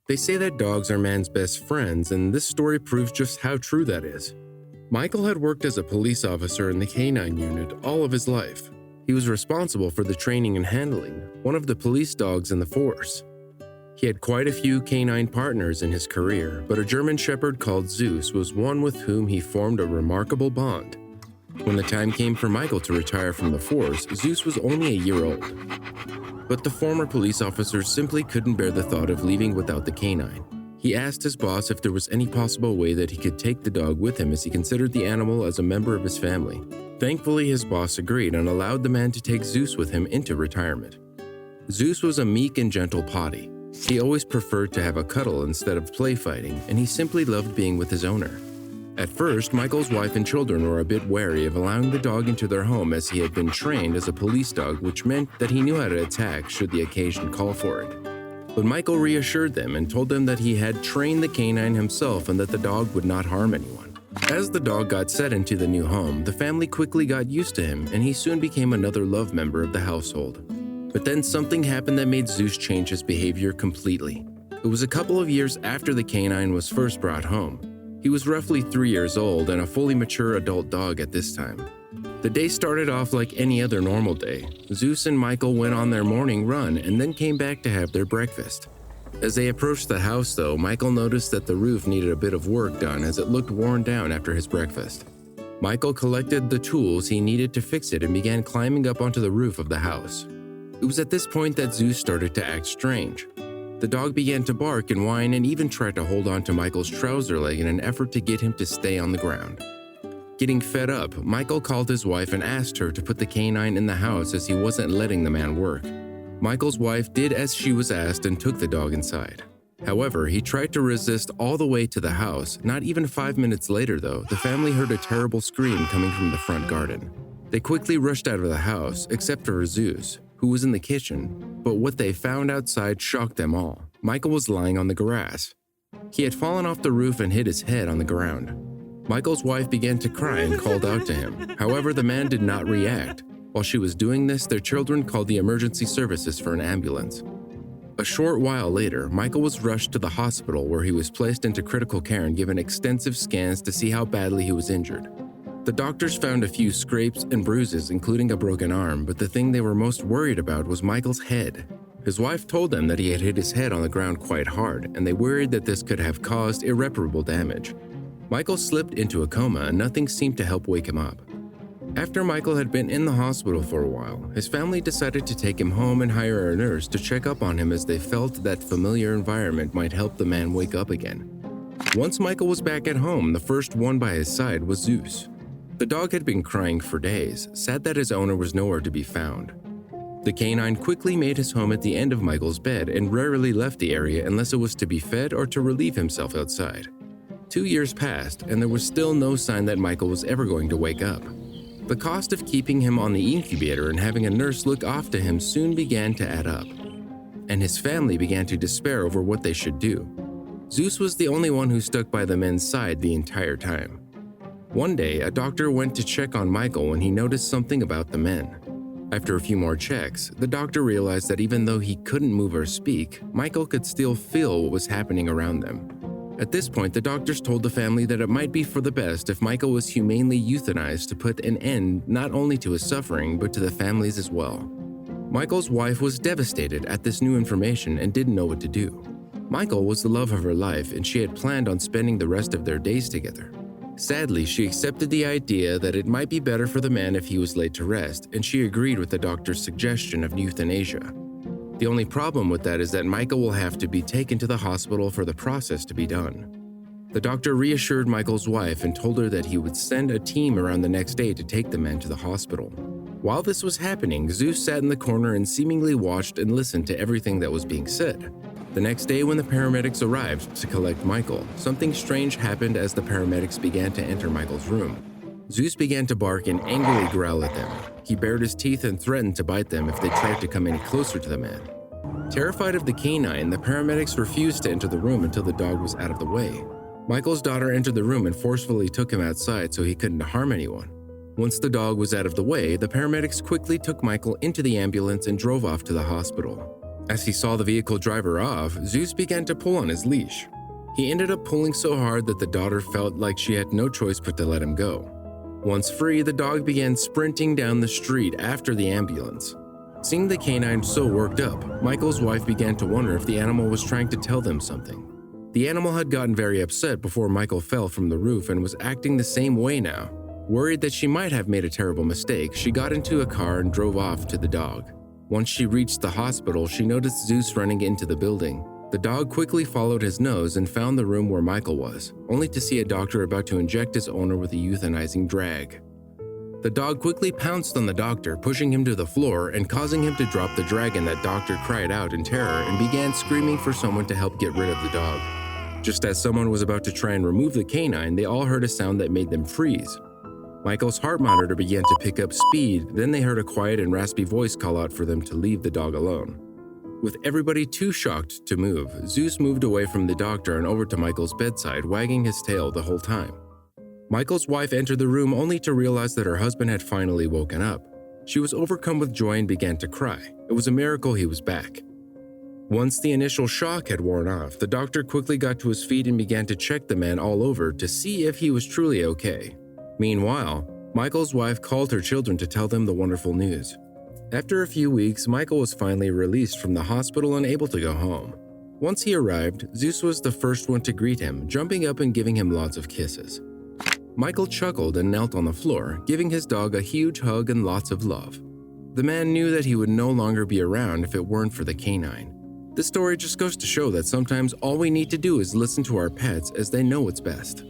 They say that dogs are man's best friends, and this story proves just how true that is. Michael had worked as a police officer in the canine unit all of his life. He was responsible for the training and handling, one of the police dogs in the force. He had quite a few canine partners in his career, but a German shepherd called Zeus was one with whom he formed a remarkable bond. When the time came for Michael to retire from the force, Zeus was only a year old. But the former police officer simply couldn't bear the thought of leaving without the canine. He asked his boss if there was any possible way that he could take the dog with him, as he considered the animal as a member of his family. Thankfully, his boss agreed and allowed the man to take Zeus with him into retirement. Zeus was a meek and gentle potty. He always preferred to have a cuddle instead of play fighting, and he simply loved being with his owner. At first, Michael's wife and children were a bit wary of allowing the dog into their home, as he had been trained as a police dog, which meant that he knew how to attack should the occasion call for it. But Michael reassured them and told them that he had trained the canine himself and that the dog would not harm anyone. As the dog got set into the new home, the family quickly got used to him, and he soon became another loved member of the household. But then something happened that made Zeus change his behavior completely. It was a couple of years after the canine was first brought home. He was roughly 3 years old and a fully mature adult dog at this time. The day started off like any other normal day. Zeus and Michael went on their morning run and then came back to have their breakfast. As they approached the house, though, Michael noticed that the roof needed a bit of work done, as it looked worn down after his breakfast. Michael collected the tools he needed to fix it and began climbing up onto the roof of the house. It was at this point that Zeus started to act strange. The dog began to bark and whine and even tried to hold on to Michael's trouser leg in an effort to get him to stay on the ground. Getting fed up, Michael called his wife and asked her to put the canine in the house, as he wasn't letting the man work. Michael's wife did as she was asked and took the dog inside. However, he tried to resist all the way to the house. Not even 5 minutes later, though, the family heard a terrible scream coming from the front garden. They quickly rushed out of the house, except for Zeus, who was in the kitchen, but what they found outside shocked them all. Michael was lying on the grass. He had fallen off the roof and hit his head on the ground. Michael's wife began to cry and called out to him. However, the man did not react. While she was doing this, their children called the emergency services for an ambulance. A short while later, Michael was rushed to the hospital, where he was placed into critical care and given extensive scans to see how badly he was injured. The doctors found a few scrapes and bruises, including a broken arm, but the thing they were most worried about was Michael's head. His wife told them that he had hit his head on the ground quite hard, and they worried that this could have caused irreparable damage. Michael slipped into a coma, and nothing seemed to help wake him up. After Michael had been in the hospital for a while, his family decided to take him home and hire a nurse to check up on him, as they felt that familiar environment might help the man wake up again. Once Michael was back at home, the first one by his side was Zeus. The dog had been crying for days, sad that his owner was nowhere to be found. The canine quickly made his home at the end of Michael's bed and rarely left the area unless it was to be fed or to relieve himself outside. 2 years passed, and there was still no sign that Michael was ever going to wake up. The cost of keeping him on the incubator and having a nurse look after him soon began to add up, and his family began to despair over what they should do. Zeus was the only one who stuck by the men's side the entire time. One day, a doctor went to check on Michael when he noticed something about the men. After a few more checks, the doctor realized that even though he couldn't move or speak, Michael could still feel what was happening around them. At this point, the doctors told the family that it might be for the best if Michael was humanely euthanized to put an end not only to his suffering, but to the family's as well. Michael's wife was devastated at this new information and didn't know what to do. Michael was the love of her life, and she had planned on spending the rest of their days together. Sadly, she accepted the idea that it might be better for the man if he was laid to rest, and she agreed with the doctor's suggestion of euthanasia. The only problem with that is that Michael will have to be taken to the hospital for the process to be done. The doctor reassured Michael's wife and told her that he would send a team around the next day to take the man to the hospital. While this was happening, Zeus sat in the corner and seemingly watched and listened to everything that was being said. The next day, when the paramedics arrived to collect Michael, something strange happened as the paramedics began to enter Michael's room. Zeus began to bark and angrily growl at them. He bared his teeth and threatened to bite them if they tried to come any closer to the man. Terrified of the canine, the paramedics refused to enter the room until the dog was out of the way. Michael's daughter entered the room and forcefully took him outside so he couldn't harm anyone. Once the dog was out of the way, the paramedics quickly took Michael into the ambulance and drove off to the hospital. As he saw the vehicle driver off, Zeus began to pull on his leash. He ended up pulling so hard that the daughter felt like she had no choice but to let him go. Once free, the dog began sprinting down the street after the ambulance. Seeing the canine so worked up, Michael's wife began to wonder if the animal was trying to tell them something. The animal had gotten very upset before Michael fell from the roof and was acting the same way now. Worried that she might have made a terrible mistake, she got into a car and drove off to the dog. Once she reached the hospital, she noticed Zeus running into the building. The dog quickly followed his nose and found the room where Michael was, only to see a doctor about to inject his owner with a euthanizing drag. The dog quickly pounced on the doctor, pushing him to the floor and causing him to drop the drag, and that doctor cried out in terror and began screaming for someone to help get rid of the dog. Just as someone was about to try and remove the canine, they all heard a sound that made them freeze. Michael's heart monitor began to pick up speed, then they heard a quiet and raspy voice call out for them to leave the dog alone. With everybody too shocked to move, Zeus moved away from the doctor and over to Michael's bedside, wagging his tail the whole time. Michael's wife entered the room only to realize that her husband had finally woken up. She was overcome with joy and began to cry. It was a miracle he was back. Once the initial shock had worn off, the doctor quickly got to his feet and began to check the man all over to see if he was truly okay. Meanwhile, Michael's wife called her children to tell them the wonderful news. After a few weeks, Michael was finally released from the hospital and able to go home. Once he arrived, Zeus was the first one to greet him, jumping up and giving him lots of kisses. Michael chuckled and knelt on the floor, giving his dog a huge hug and lots of love. The man knew that he would no longer be around if it weren't for the canine. This story just goes to show that sometimes all we need to do is listen to our pets as they know what's best.